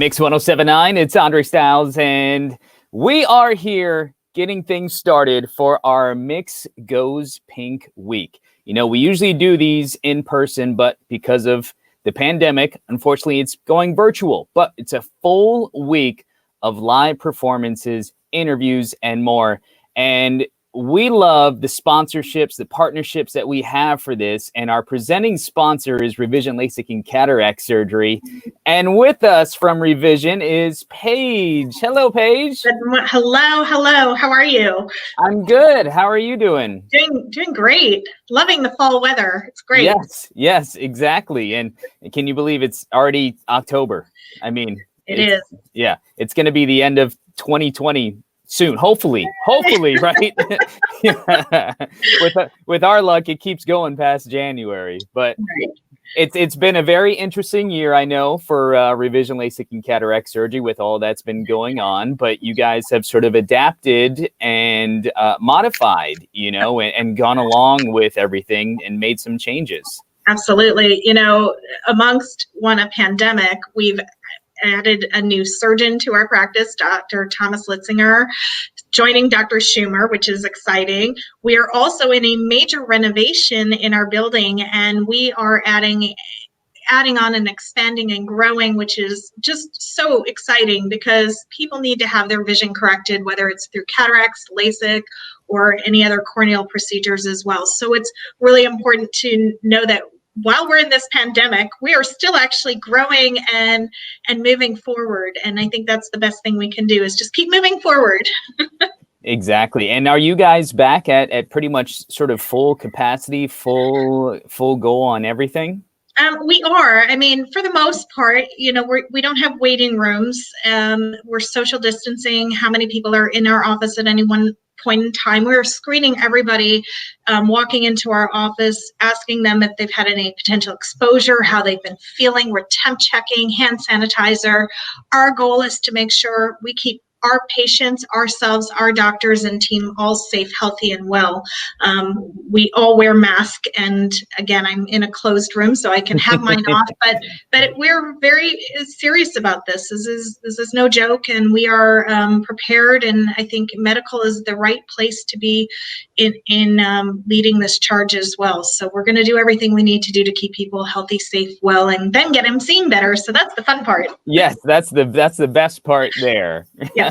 Mix 1079, it's Andre Styles, and we are here getting things started for our Mix Goes Pink week. You know, we usually do these in person, but because of the pandemic, unfortunately, it's going virtual. But it's a full week of live performances, interviews, and more. And we love the sponsorships, the partnerships that we have for this. And our presenting sponsor is Revision LASIK and Cataract Surgery. And with us from Revision is Paige. Hello, Paige. Hello. How are you? I'm good. How are you doing? Doing great. Loving the fall weather. It's great. Yes, exactly. And can you believe it's already October? I mean, it is. Yeah, it's going to be the end of 2020 soon. Hopefully, right? With our luck, it keeps going past January. But it's been a very interesting year, I know, for Revision LASIK and Cataract Surgery with all that's been going on. But you guys have sort of adapted and modified, you know, and gone along with everything and made some changes. Absolutely. You know, amongst a pandemic, we've added a new surgeon to our practice, Dr. Thomas Litzinger, joining Dr. Schumer, which is exciting. We are also in a major renovation in our building, and we are adding on and expanding and growing, which is just so exciting because people need to have their vision corrected, whether it's through cataracts, LASIK, or any other corneal procedures as well. So it's really important to know that while we're in this pandemic, we are still actually growing and moving forward. And I think that's the best thing we can do is just keep moving forward. Exactly. And are you guys back at pretty much sort of full capacity, full go on everything? We are. I mean, for the most part, you know, we don't have waiting rooms. We're social distancing. How many people are in our office at any one point in time? We're screening everybody walking into our office, asking them if they've had any potential exposure, how they've been feeling. We're temp checking, hand sanitizer. Our goal is to make sure we keep our patients, ourselves, our doctors and team all safe, healthy, and well. We all wear masks, and again, I'm in a closed room, so I can have mine off. But we're very serious about this. This is no joke, and we are prepared. And I think medical is the right place to be in leading this charge as well. So we're going to do everything we need to do to keep people healthy, safe, well, and then get them seeing better. So that's the fun part. Yes, that's the best part there. Yes.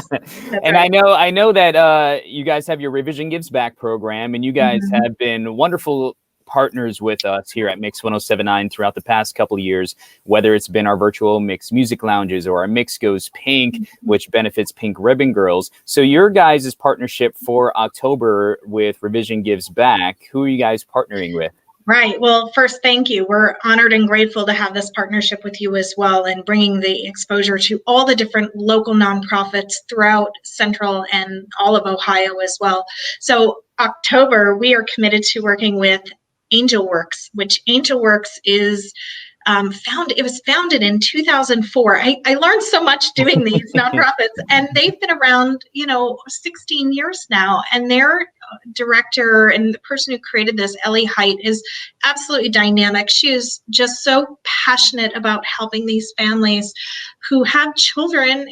And right. I know that you guys have your Revision Gives Back program, and you guys have been wonderful partners with us here at Mix 1079 throughout the past couple of years, whether it's been our virtual Mix Music Lounges or our Mix Goes Pink, which benefits Pink Ribbon Girls. So your guys' partnership for October with Revision Gives Back, who are you guys partnering with? Right. Well, first, thank you. We're honored and grateful to have this partnership with you as well and bringing the exposure to all the different local nonprofits throughout Central and all of Ohio as well. So October, we are committed to working with AngelWorks, which AngelWorks is it was founded in 2004. I learned so much doing these nonprofits, and they've been around, 16 years now. And their director and the person who created this, Ellie Height, is absolutely dynamic. She is just so passionate about helping these families who have children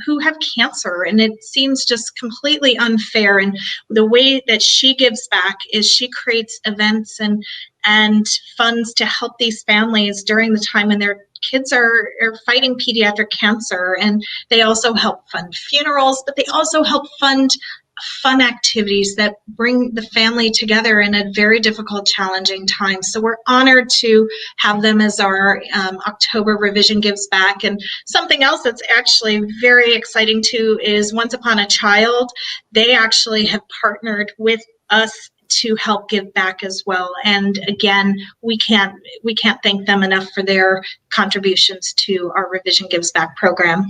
who have cancer, and it seems just completely unfair. And the way that she gives back is she creates events and funds to help these families during the time when their kids are fighting pediatric cancer. And they also help fund funerals, but they also help fund fun activities that bring the family together in a very difficult, challenging time. So we're honored to have them as our October Revision Gives Back. And something else that's actually very exciting too is Once Upon a Child. They actually have partnered with us to help give back as well. And again, we can't thank them enough for their contributions to our Revision Gives Back program.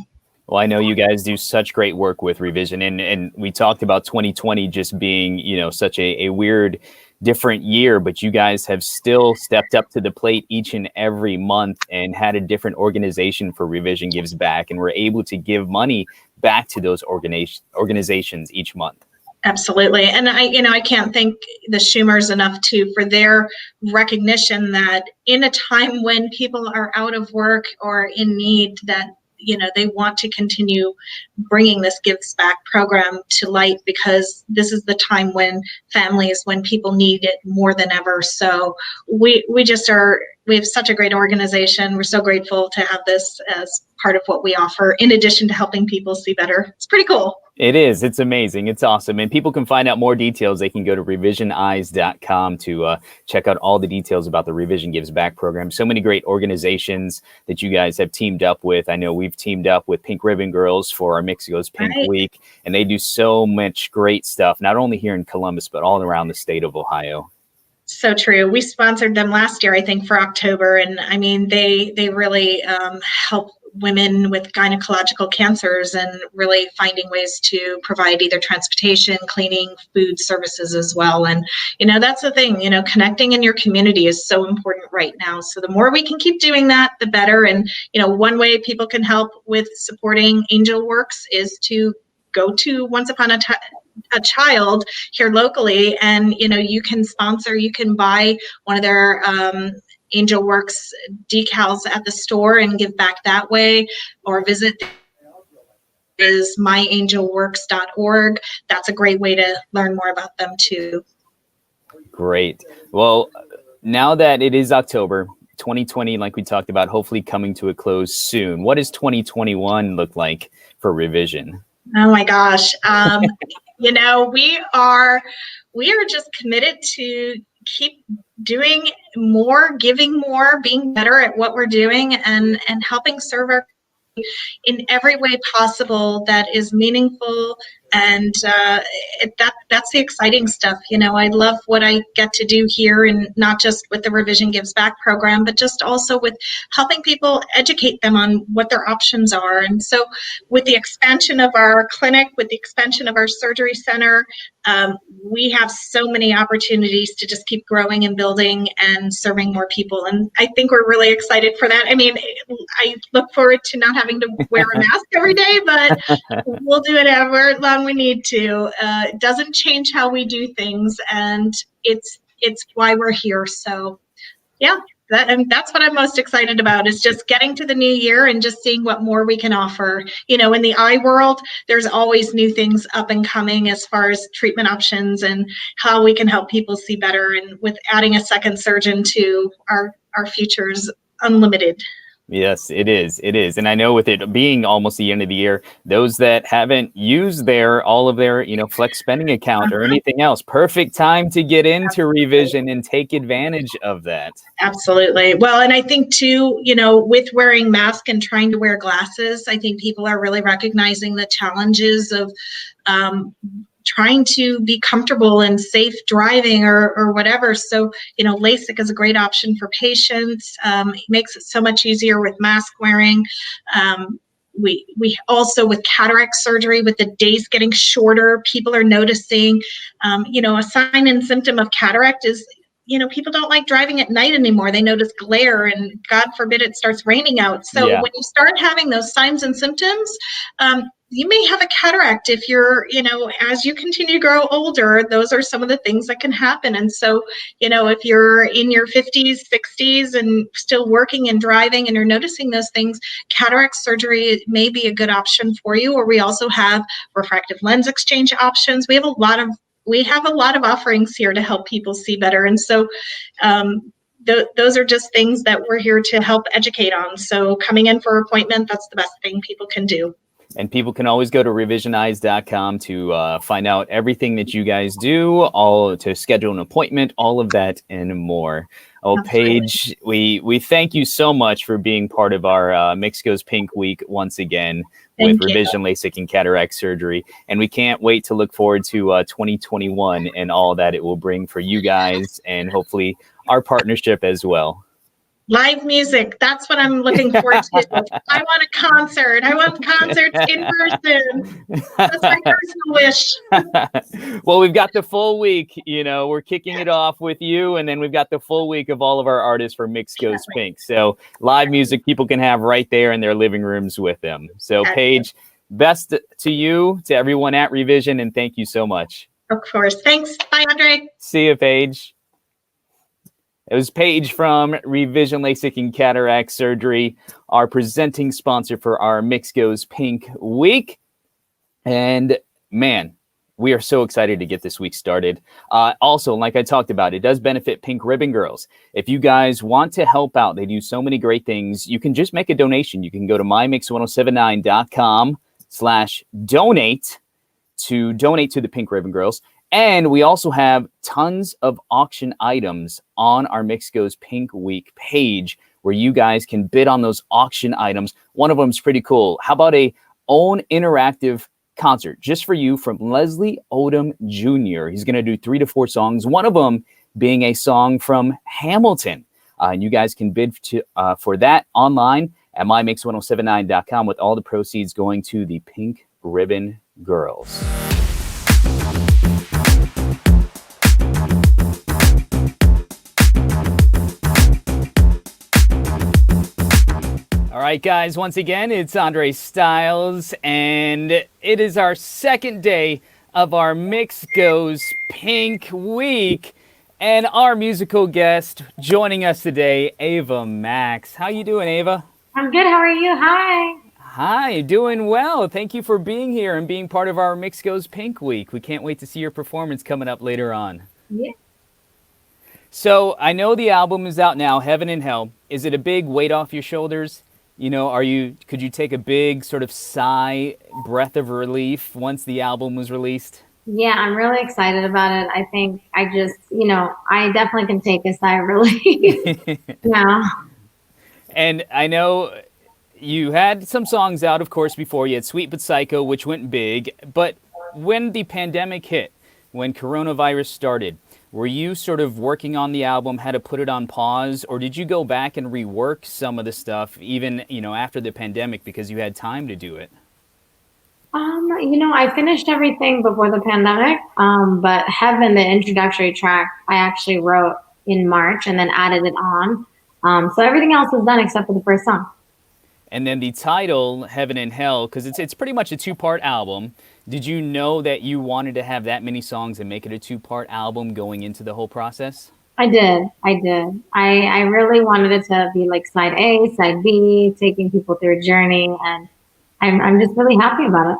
Well, I know you guys do such great work with Revision, and we talked about 2020 just being, such a weird, different year, but you guys have still stepped up to the plate each and every month and had a different organization for Revision Gives Back, and we're able to give money back to those organizations each month. Absolutely. And I can't thank the Schumers enough for their recognition that in a time when people are out of work or in need, that they want to continue bringing this Gives Back program to light, because this is the time when people need it more than ever. So we have such a great organization. We're so grateful to have this as part of what we offer, in addition to helping people see better. It's pretty cool. It is. It's amazing. It's awesome. And people can find out more details. They can go to revisioneyes.com to check out all the details about the Revision Gives Back program. So many great organizations that you guys have teamed up with. I know we've teamed up with Pink Ribbon Girls for our Mix Goes Pink Week, and they do so much great stuff, not only here in Columbus, but all around the state of Ohio. So true. We sponsored them last year, I think, for October. And I mean, they really help women with gynecological cancers and really finding ways to provide either transportation, cleaning, food services as well. And, that's the thing, connecting in your community is so important right now. So the more we can keep doing that, the better. And, one way people can help with supporting Angel Works is to go to Once Upon a Child here locally, and you can buy one of their Angel Works decals at the store and give back that way, or visit is myangelworks.org. That's a great way to learn more about them too. Great. Well, now that it is October 2020, like we talked about, hopefully coming to a close soon, what does 2021 look like for Revision? Oh my gosh. We are just committed to keep doing more, giving more, being better at what we're doing, and helping serve our in every way possible that is meaningful. And that's the exciting stuff. I love what I get to do here, and not just with the Revision Gives Back program, but just also with helping people, educate them on what their options are. And so with the expansion of our clinic, with the expansion of our surgery center, we have so many opportunities to just keep growing and building and serving more people. And I think we're really excited for that. I mean, I look forward to not having to wear a mask every day, but we'll do it however long we need to. It doesn't change how we do things, and it's why we're here. So yeah, that's what I'm most excited about, is just getting to the new year and just seeing what more we can offer. In the eye world, there's always new things up and coming as far as treatment options and how we can help people see better. And with adding a second surgeon to our futures, unlimited. Yes, it is. It is. And I know with it being almost the end of the year, those that haven't used all of their, flex spending account or anything else, perfect time to get into Revision and take advantage of that. Absolutely. Well, and I think too, with wearing masks and trying to wear glasses, I think people are really recognizing the challenges of trying to be comfortable and safe driving or whatever. So, LASIK is a great option for patients. It makes it so much easier with mask wearing. We also, with cataract surgery, with the days getting shorter, people are noticing, a sign and symptom of cataract is, people don't like driving at night anymore. They notice glare, and God forbid it starts raining out. So when you start having those signs and symptoms, you may have a cataract if you're, as you continue to grow older, those are some of the things that can happen. And so, if you're in your 50s, 60s and still working and driving and you're noticing those things, cataract surgery may be a good option for you. Or we also have refractive lens exchange options. We have a lot of offerings here to help people see better. And so those are just things that we're here to help educate on. So coming in for an appointment, that's the best thing people can do. And people can always go to revisioneyes.com to find out everything that you guys do, all to schedule an appointment, all of that and more. Oh, absolutely. Paige, we thank you so much for being part of our Mix Goes Pink Week once again with Revision, LASIK, and Cataract Surgery. And we can't wait to look forward to 2021 and all that it will bring for you guys, and hopefully our partnership as well. Live music. That's what I'm looking forward to. I want a concert. I want concerts in person. That's my personal wish. Well, we've got the full week. We're kicking it off with you, and then we've got the full week of all of our artists for Mix Goes Pink. So live music people can have right there in their living rooms with them. So Paige, best to you, to everyone at Revision, and thank you so much. Of course. Thanks. Bye, Andre. See you, Paige. It was Paige from Revision LASIK and Cataract Surgery, our presenting sponsor for our Mix Goes Pink week. And man, we are so excited to get this week started. Also, like I talked about, it does benefit Pink Ribbon Girls. If you guys want to help out, they do so many great things. You can just make a donation. You can go to mymix1079.com/donate to donate to the Pink Ribbon Girls. And we also have tons of auction items on our Mix Goes Pink Week page where you guys can bid on those auction items. One of them is pretty cool. How about a own interactive concert just for you from Leslie Odom Jr. He's going to do 3 to 4 songs, one of them being a song from Hamilton. And you guys can bid for that online at mymix1079.com with all the proceeds going to the Pink Ribbon Girls. All right, guys, once again, it's Andre Styles, and it is our second day of our Mix Goes Pink week, and our musical guest joining us today, Ava Max. How you doing, Ava? I'm good. How are you? Hi. Hi, doing well. Thank you for being here and being part of our Mix Goes Pink week. We can't wait to see your performance coming up later on. Yeah. So I know the album is out now, Heaven and Hell. Is it a big weight off your shoulders? You know, could you take a big sort of sigh, breath of relief once the album was released? Yeah, I'm really excited about it. I think I definitely can take a sigh of relief. Yeah. And I know you had some songs out, of course, before. You had Sweet But Psycho, which went big. But when the pandemic hit, when coronavirus started, were you sort of working on the album, had to put it on pause, or did you go back and rework some of the stuff even, after the pandemic because you had time to do it? I finished everything before the pandemic, but Heaven, the introductory track, I actually wrote in March and then added it on. So everything else is done except for the first song. And then the title, Heaven and Hell, because it's pretty much a 2-part album. Did you know that you wanted to have that many songs and make it a 2-part album going into the whole process? I did. I really wanted it to be like side A, side B, taking people through a journey, and I'm just really happy about it.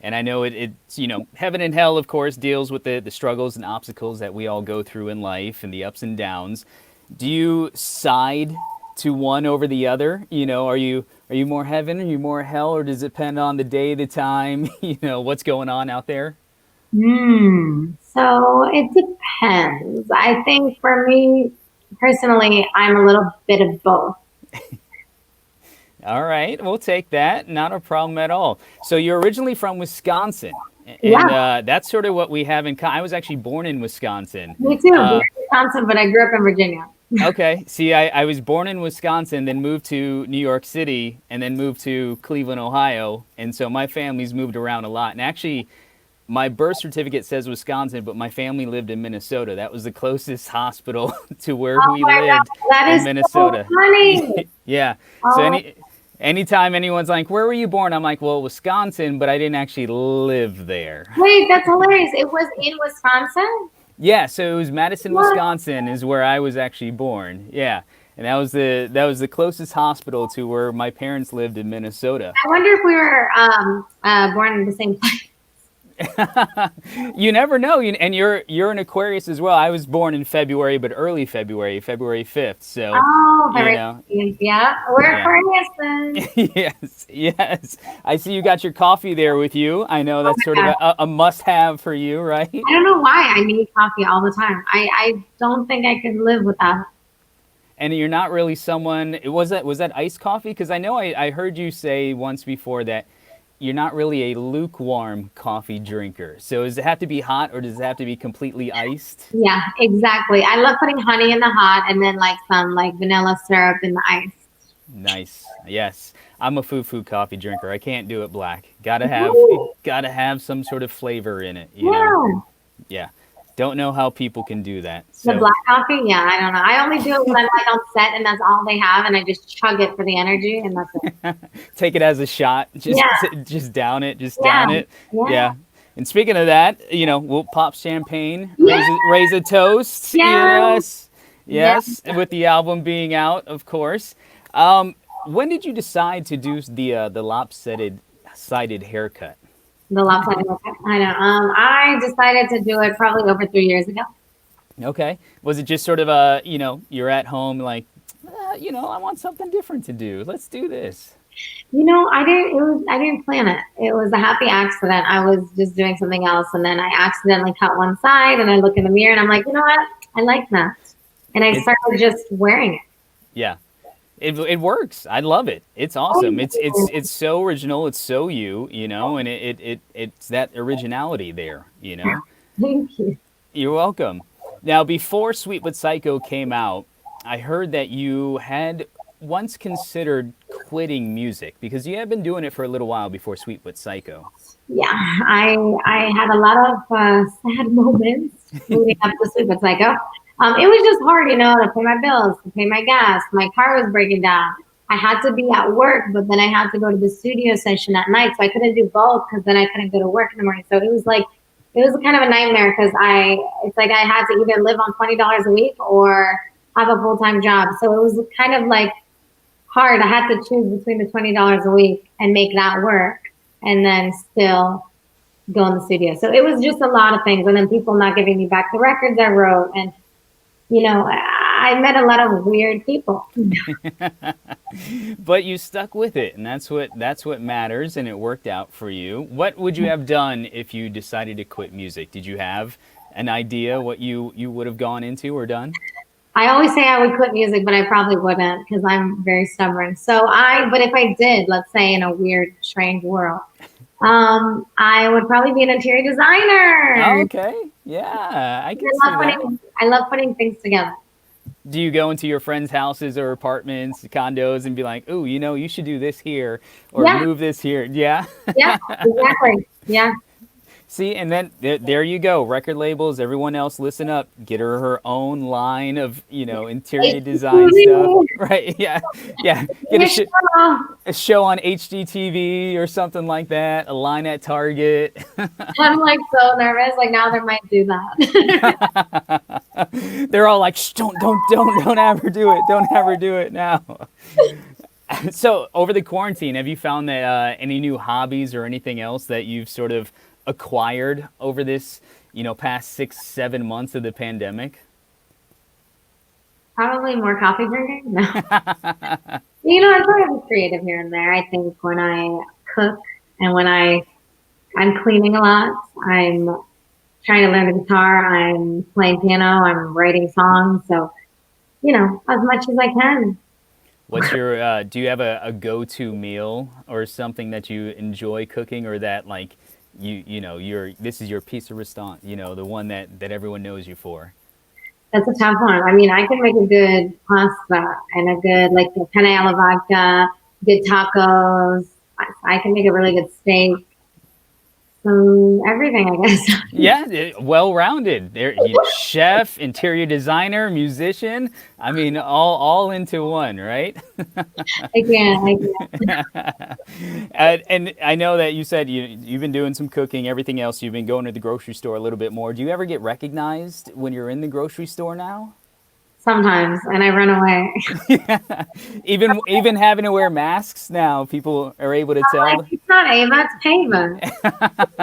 And I know it's Heaven and Hell, of course, deals with the struggles and obstacles that we all go through in life and the ups and downs. Do you side to one over the other? Are you more heaven? Are you more hell? Or does it depend on the day, the time, what's going on out there? So it depends. I think for me, personally, I'm a little bit of both. All right, we'll take that. Not a problem at all. So you're originally from Wisconsin. And Yeah. that's sort of what we have in common. I was actually born in Wisconsin. Me too. I'm in Wisconsin, but I grew up in Virginia. Okay. See, I was born in Wisconsin, then moved to New York City, and then moved to Cleveland, Ohio. And so my family's moved around a lot. And actually, my birth certificate says Wisconsin, but my family lived in Minnesota. That was the closest hospital to where we lived in Minnesota. So funny. Yeah. So anytime anyone's like, where were you born? I'm like, well, Wisconsin, but I didn't actually live there. Wait, that's hilarious. It was in Wisconsin? Yeah, so it was Madison, Wisconsin is where I was actually born. Yeah. And that was the closest hospital to where my parents lived in Minnesota. I wonder if we were born in the same place. You never know. And you're an Aquarius as well. I was born in February, but early February 5th. So yeah, we're Aquarius then. Yes. I see you got your coffee there with you. I know that's sort of a must-have for you, right? I don't know why I need coffee all the time. I don't think I could live without it. And you're not really someone. Was that iced coffee? Because I know I heard you say once before that you're not really a lukewarm coffee drinker. So does it have to be hot or does it have to be completely iced? Yeah, exactly. I love putting honey in the hot and then like some like vanilla syrup in the ice. Nice. Yes. I'm a foo-foo coffee drinker. I can't do it black. Gotta have some sort of flavor in it. You know? Yeah. Don't know how people can do that. So. The black coffee? Yeah, I don't know. I only do it when I'm like on set and that's all they have and I just chug it for the energy and that's it. Take it as a shot. Just down it. Down it. Yeah. And speaking of that, we'll pop champagne, raise a toast. Yes. Yes, with the album being out, of course. When did you decide to do the lopsided sided haircut? The lopsided haircut. I know. I decided to do it probably over 3 years ago. Okay. Was it just sort of a, you're at home like, I want something different to do. Let's do this. I didn't plan it. It was a happy accident. I was just doing something else, and then I accidentally cut one side, and I look in the mirror, and I'm like, you know what? I like that. And I started just wearing it. Yeah. It works. I love it. It's awesome. It's so original. It's so you, and it's that originality there, Thank you. You're welcome. Now, before Sweet But Psycho came out, I heard that you had once considered quitting music because you had been doing it for a little while before Sweet But Psycho. Yeah, I had a lot of sad moments leading up to Sweet But Psycho. It was just hard, to pay my bills, to pay my gas. My car was breaking down. I had to be at work, but then I had to go to the studio session at night, so I couldn't do both because then I couldn't go to work in the morning. So it was kind of a nightmare because it's like I had to either live on $20 a week or have a full-time job. So it was kind of like hard. I had to choose between the $20 a week and make that work and then still go in the studio. So it was just a lot of things. And then people not giving me back the records I wrote. And, I met a lot of weird people. But you stuck with it, and that's what matters, and it worked out for you. What would you have done if you decided to quit music? Did you have an idea what you would have gone into or done? I always say I would quit music, but I probably wouldn't because I'm very stubborn. But if I did, let's say in a weird, strange world, I would probably be an interior designer. Okay. Yeah, I can see that. I love putting things together. Do you go into your friends' houses or apartments, condos, and be like, "Ooh, you should do this here or move this here"? Yeah. Yeah, exactly. Yeah. See, and then there you go. Record labels, everyone else, listen up. Get her own line of, interior design stuff. Right? Yeah. Yeah. Get a show on HGTV or something like that. A line at Target. I'm so nervous. Now they might do that. They're all like, "Shh, don't ever do it. Don't ever do it now." So over the quarantine, have you found that any new hobbies or anything else that you've sort of acquired over this, past 6-7 months of the pandemic? Probably more coffee drinking. No. I'm sort of creative here and there. I think when I cook and when I'm cleaning a lot, I'm trying to learn the guitar, I'm playing piano, I'm writing songs. So, as much as I can. What's your, do you have a go-to meal or something that you enjoy cooking or that this is your piece of restant, the one that everyone knows you for? That's a tough one. I can make a good pasta and a good, penne alla vodka, good tacos. I can make a really good steak. Everything, I guess. Yeah, well-rounded. Chef, interior designer, musician. All into one, right? I can. And I know that you said you've been doing some cooking, everything else. You've been going to the grocery store a little bit more. Do you ever get recognized when you're in the grocery store now? Sometimes, and I run away. Yeah. Even having to wear masks now, people are able to tell. It's not Ava, it's Pava.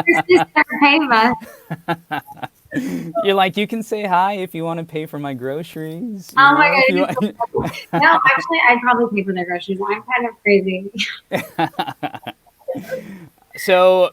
Your sister Pava. You're like, you can say hi if you want to pay for my groceries. Oh my God. No, actually, I'd probably pay for their groceries. I'm kind of crazy. So,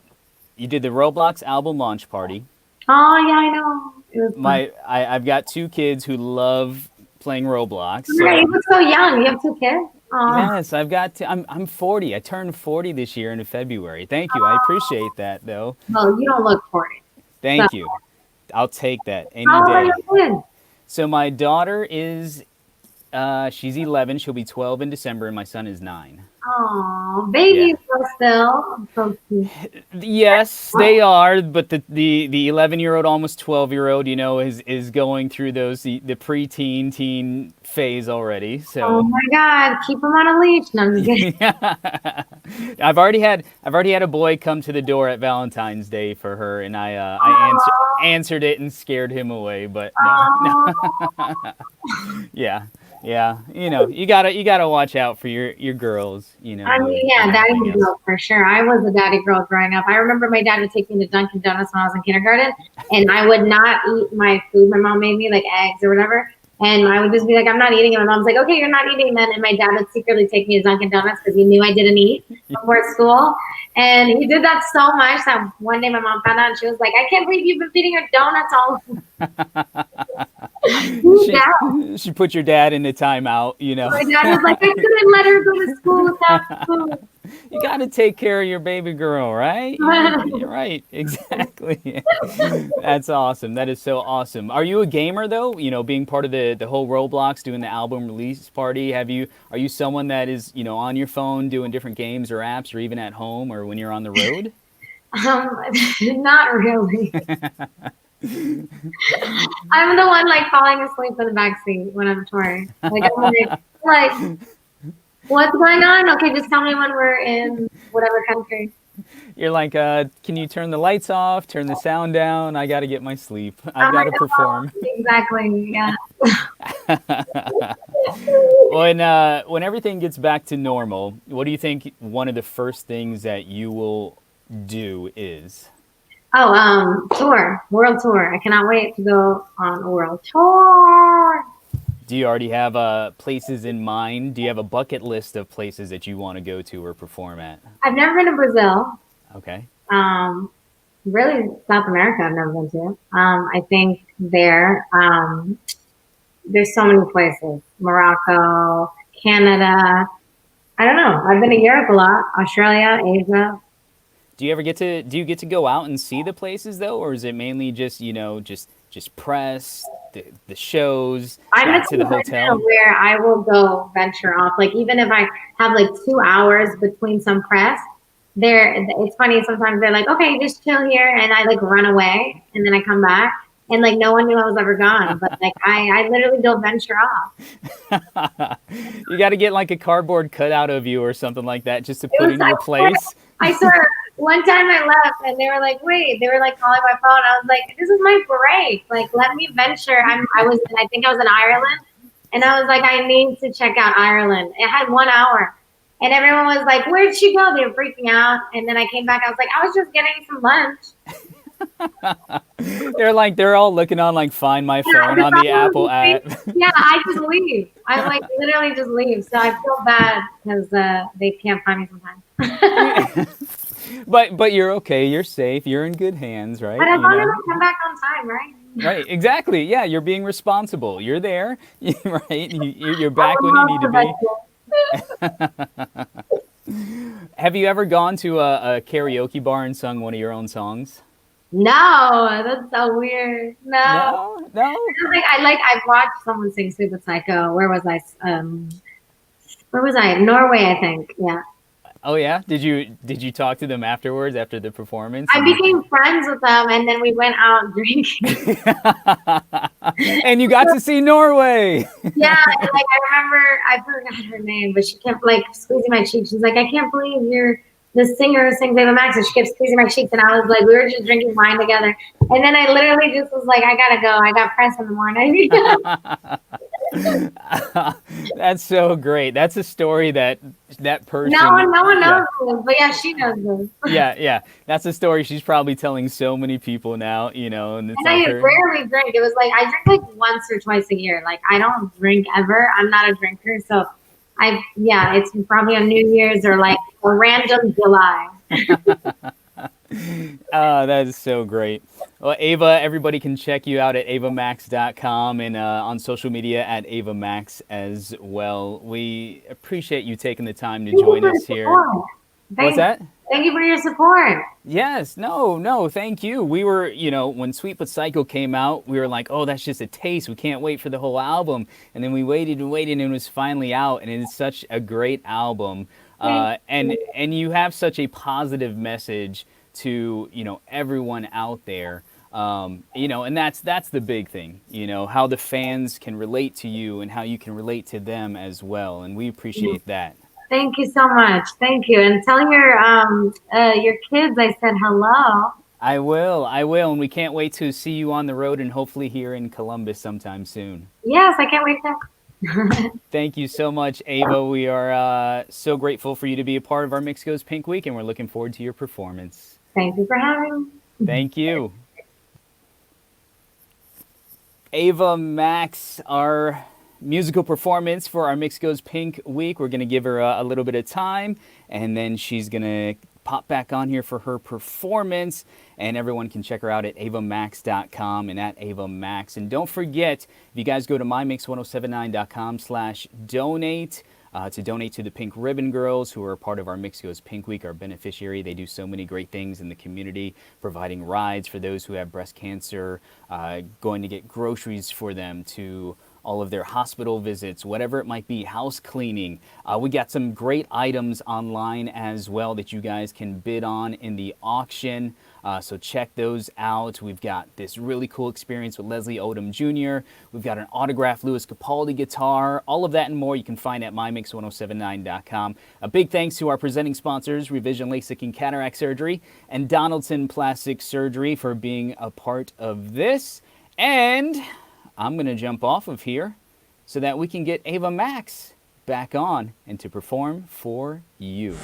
you did the Roblox album launch party. Oh yeah, I know. It was fun. I've got 2 kids who love playing Roblox. So. You look so young. You have 2 kids? Aww. Yes, I've got. I'm 40. I turned 40 this year in February. Thank you. I appreciate that, though. Well, you don't look 40. Thank you. I'll take that any How day. old are your kids? So my daughter is, she's 11. She'll be 12 in December, and my son is 9. Oh, babies are still so cute. Yes, they are. But the 11-year-old, almost 12-year-old, is going through the preteen teen phase already. So. Oh my God, keep them on a leash. No, I'm just kidding. Yeah. I've already had a boy come to the door at Valentine's Day for her, and I answered it and scared him away, but Oh, no. Yeah. Yeah. You gotta watch out for your girls, I mean, yeah, and everything daddy else. girl for sure. I was a daddy girl growing up. I remember my dad would take me to Dunkin' Donuts when I was in kindergarten, and I would not eat my food my mom made me, like eggs or whatever. And I would just be like, I'm not eating it. My mom's like, okay, you're not eating then. And my dad would secretly take me to Dunkin' Donuts because he knew I didn't eat before school. And he did that so much that one day my mom found out and she was like, I can't believe you've been feeding your donuts all. She put your dad in the timeout. My dad was like, I couldn't let her go to school without food. You got to take care of your baby girl, right? You're right. Exactly. That's awesome. That is so awesome. Are you a gamer though? Being part of the whole Roblox, doing the album release party. Are you someone that is, on your phone doing different games or apps, or even at home or when you're on the road? Not really. I'm the one like falling asleep in the backseat when I'm touring. Like I'm like, what's going on? Okay, just tell me when we're in whatever country. You're like, can you turn the lights off, turn the sound down? I got to get my sleep. I've I'm got like, to perform. Exactly. Yeah. When everything gets back to normal, what do you think one of the first things that you will do is? Oh, world tour. I cannot wait to go on a world tour. Do you already have places in mind? Do you have a bucket list of places that you want to go to or perform at? I've never been to Brazil. Okay. Really South America I've never been to. I think there's so many places. Morocco, Canada. I don't know. I've been to Europe a lot. Australia, Asia. Do you get to go out and see the places though, or is it mainly just just press the shows I'm back at to the the point now hotel? where I will go venture off. Like even if I have like 2 hours between some press, it's funny sometimes they're like, okay, just chill here, and I like run away and then I come back and like no one knew I was ever gone. But like I literally go venture off. You got to get like a cardboard cutout of you or something like that just to It put was in your place. I swear, one time I left and they were like, wait, they were like calling my phone. I was like, this is my break. Like, let me venture. I think I was in Ireland and I was like, I need to check out Ireland. It had 1 hour and everyone was like, where'd she go? They were freaking out. And then I came back. I was like, I was just getting some lunch. They're all looking on like Find My Phone on the Apple app. Yeah, I just leave. I like literally just leave. So I feel bad because they can't find me sometimes. But you're okay. You're safe. You're in good hands, right? But as long as I come back on time, right? Right. Exactly. Yeah. You're being responsible. You're there. Right. You're back when you need to be. Have you ever gone to a karaoke bar and sung one of your own songs? No, that's so weird. No. No. I've watched someone sing Super Psycho. Where was I? Where was I? Norway, I think. Yeah. Oh yeah. Did you talk to them afterwards after the performance? I became friends with them, and then we went out drinking. And you got to see Norway. Yeah, like I remember, I forgot her name, but she kept like squeezing my cheek. She's like, I can't believe you're the singer who sings Ava Max, and she kept squeezing my cheeks, and I was like, we were just drinking wine together, and then I literally just was like, I gotta go. I got press in the morning. That's so great. That's a story that person. No one knows this, but yeah, she knows this. Yeah. That's a story she's probably telling so many people now, and it's And I rarely drink. It was like I drink like once or twice a year. Like I don't drink ever. I'm not a drinker, so it's probably on New Year's or like a random July. That is so great. Well, Ava, everybody can check you out at avamax.com and on social media at Ava Max as well. We appreciate you taking the time to join us here. What's that? Thank you for your support. Yes. No, thank you. We were, when Sweet But Psycho came out, we were like, oh, that's just a taste. We can't wait for the whole album. And then we waited and it was finally out, and it's such a great album. And you have such a positive message to, everyone out there. And that's the big thing, how the fans can relate to you and how you can relate to them as well. And we appreciate that. Thank you so much. Thank you. And tell your kids I said hello. I will, and we can't wait to see you on the road and hopefully here in Columbus sometime soon. Yes, I can't wait to. Thank you so much, Ava. We are so grateful for you to be a part of our Mix Goes Pink Week, and we're looking forward to your performance. Thank you for having me. Thank you. Ava Max, our musical performance for our Mix Goes Pink Week. We're going to give her a little bit of time, and then she's going to pop back on here for her performance, and everyone can check her out at avamax.com and at Ava Max. And don't forget, if you guys go to mymix1079.com/donate to donate to the Pink Ribbon Girls, who are a part of our Mix Goes Pink Week, our beneficiary. They do so many great things in the community, providing rides for those who have breast cancer, going to get groceries for them, to all of their hospital visits, whatever it might be, house cleaning. We got some great items online as well that you guys can bid on in the auction. So check those out. We've got this really cool experience with Leslie Odom Jr. We've got an autographed Louis Capaldi guitar. All of that and more you can find at mymix1079.com. A big thanks to our presenting sponsors, Revision LASIK and Cataract Surgery, and Donaldson Plastic Surgery for being a part of this. And I'm going to jump off of here so that we can get Ava Max back on and to perform for you.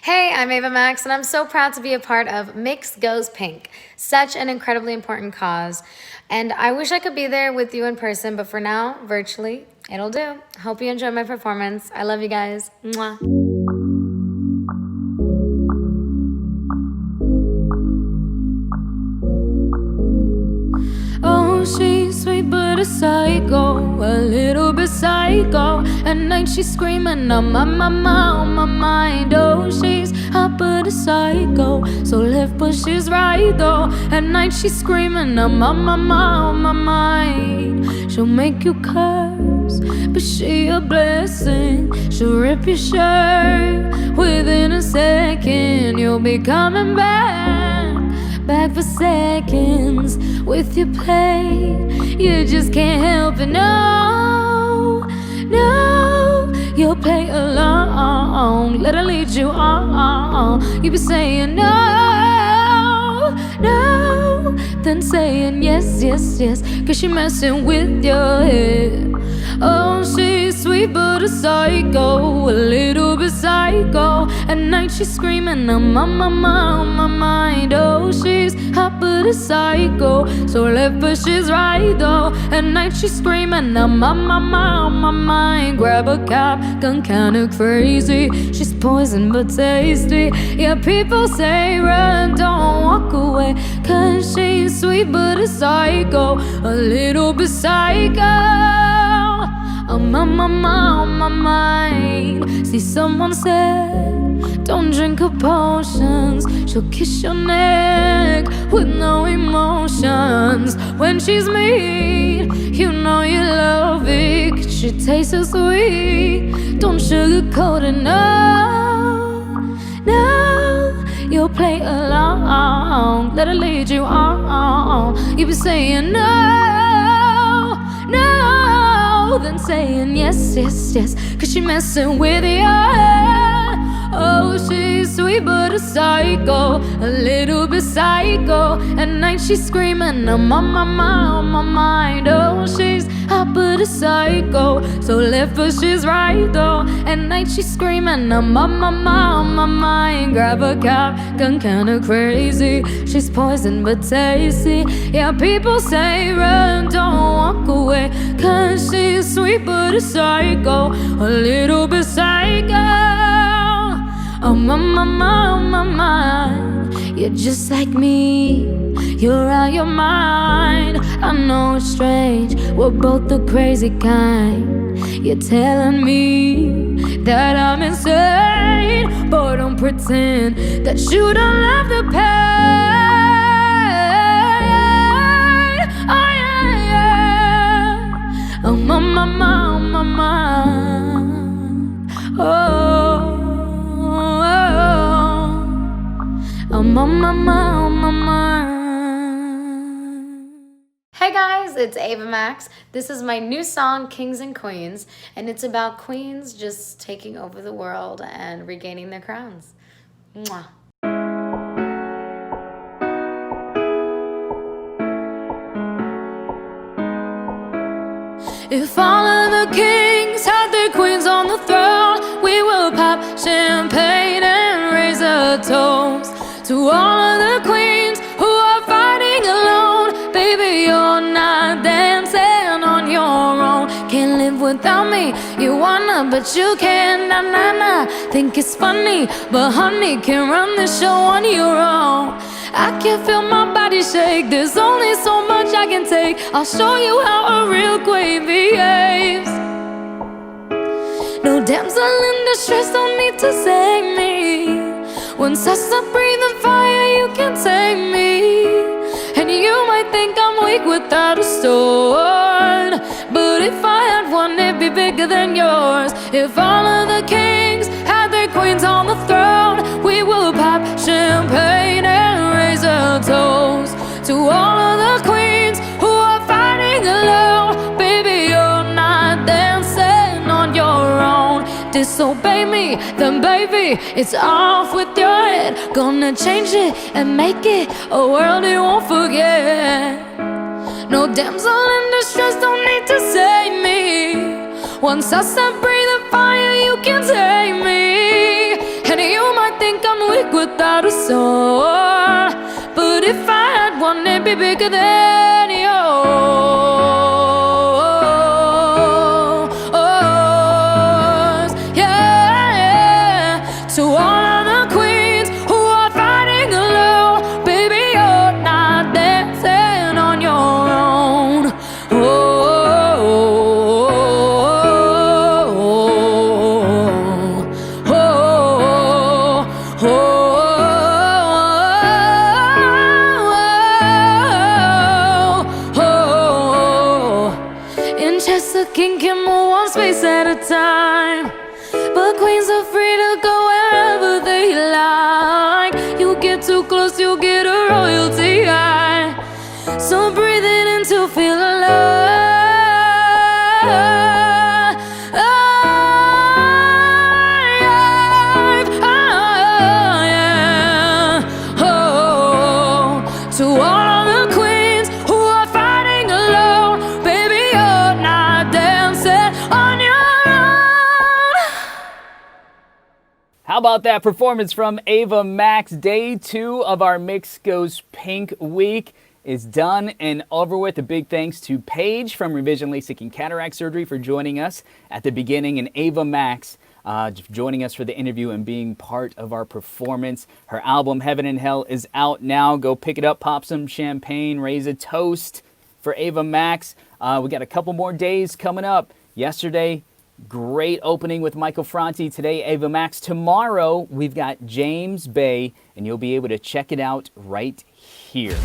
Hey, I'm Ava Max, and I'm so proud to be a part of Mix Goes Pink, such an incredibly important cause. And I wish I could be there with you in person, but for now, virtually, it'll do. Hope you enjoy my performance. I love you guys. Mwah. Oh, she's sweet but a psycho, a little bit psycho. At night she's screaming on my mind. Oh, she's hot but a psycho, so left but she's right though. At night she's screaming on my mind. She'll make you curse, but she a blessing. She'll rip your shirt within a second. You'll be coming back for seconds with your play. You just can't help it, no, you'll play along. Let her lead you on. You be saying no, then saying yes, cause she messing with your head. Oh, she's sweet but a psycho, a little bit psycho. At night she's screaming on my mind. Oh, she's hot but a psycho, so left but she's right though. At night she's screaming on my mind. Grab a cop, gun kinda crazy. She's poison but tasty. Yeah, people say run, don't walk away, cause she's sweet but a psycho, a little bit psycho. On my mind. See, someone said, don't drink her potions. She'll kiss your neck with no emotions. When she's mean, you know you love it, 'cause she tastes so sweet. Don't sugarcoat it, no, you'll play along. Let her lead you on. You be saying no, then saying yes, 'cause she messing with you. Oh, she's sweet but a psycho, a little bit psycho. At night she's screaming on my mind. Oh, she's hot but a psycho, so left but she's right though. At night she's screaming on my mind. Grab a cop, gun kinda crazy. She's poison but tasty. Yeah, people say run, don't walk away, cause she's sweet but a psycho, a little bit psycho. Oh, my mind. You're just like me, you're out your mind. I know it's strange, we're both the crazy kind. You're telling me that I'm insane, but don't pretend that you don't love the pain. Oh, yeah. Oh, my mind. Oh, I'm on my mind. Hey guys, it's Ava Max. This is my new song, Kings and Queens, and it's about queens just taking over the world and regaining their crowns. Mwah. If all of the kings had their queens on the throne, we will pop champagne and raise a toast to all of the queens who are fighting alone. Baby, you're not dancing on your own. Can't live without me. You wanna, but you can't. Nah, nah, nah. Think it's funny, but honey, can't run this show on your own. I can feel my body shake. There's only so much I can take. I'll show you how a real queen behaves. No damsel in distress, don't need to save me. Once I stop breathing fire, you can take me. And you might think I'm weak without a sword, but if I had one, it'd be bigger than yours. If all of the kings had their queens on the throne, we will pop champagne and raise a toast to all of the queens who are fighting alone. Baby, you're not dancing on your own. Disobey me, then baby, it's off with your head. Gonna change it and make it a world you won't forget. No damsel in distress, don't need to save me. Once I stop breathing fire, you can take me. And you might think I'm weak without a sword, but if I had one, it'd be bigger than yours. Yeah. To all of the queens who are fighting alone, baby, you're not dancing on your own. In chess, a king can move one space at a time, but queens are free to go wherever they like. You get too close, you get a royalty high. So breathe it in to feel alive. To all of the queens who are fighting alone, baby, you're not dancing on your own. How about that performance from Ava Max? Day 2 of our Mix Goes Pink week is done and over with. A big thanks to Paige from Revision LASIK and Cataract Surgery for joining us at the beginning, and Ava Max joining us for the interview and being part of our performance. Her album Heaven and Hell is out now. Go pick it up, pop some champagne, raise a toast for Ava Max. We got a couple more days coming up. Yesterday, great opening with Michael Franti. Today, Ava Max. Tomorrow, we've got James Bay, and you'll be able to check it out right here.